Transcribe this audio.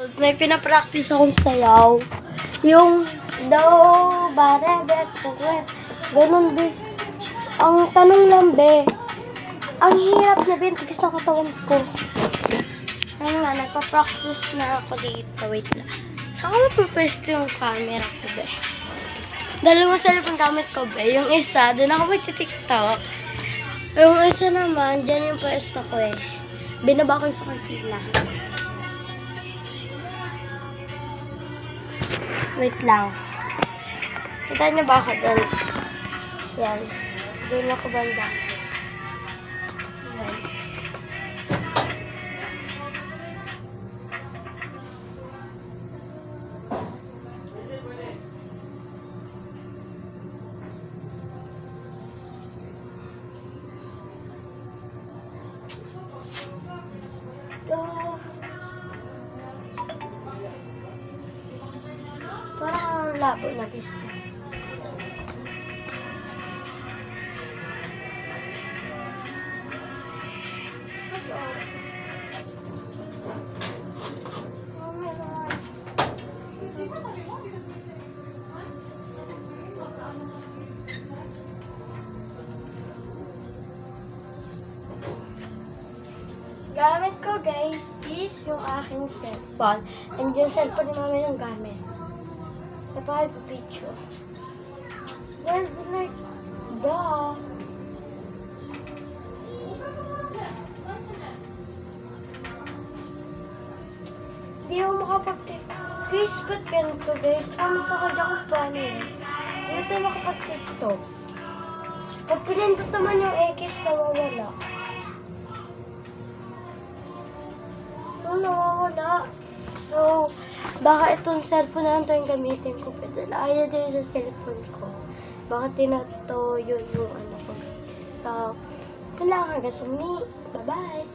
May pinapractice akong sayaw. Yung do, bare, bet, pugwet. Ganun, be. Ang tanong lang, be. Ang hirap na, be. Tigis na katawan ko. Ayun nga, nagpa-practice na ako dito. Wait lang. Saan ko mapapwesto yung camera ko, be? Dalawang cellphone gamit ko, be. Yung isa, doon ako magti-tiktok. Yung isa naman, dyan yung pwesto ko, eh. Binaba ko yung sa kanila. Wait lang. Kita niyo ba ako doon? Yan. Doon ako banda. Yan. Parang labo na gusto. Gamit ko, guys, is yung aking cellphone. And yung cellphone ni mama yung gamit. Sa picture. They'll be like, duh. Hindi ako makapag-tiktok. Guys, ba't ganito, guys? Tama sa kanya ko paano eh. Hindi ako makapag-tiktok. Pag pinindot naman yung X, nawawala. Nawawala. So, baka itong cellphone na lang ito yung gamitin ko. Pero ayaw din sa cellphone ko. Baka tinatoyo yung ano ko. So, kailangan hanggang sa muli. Bye-bye!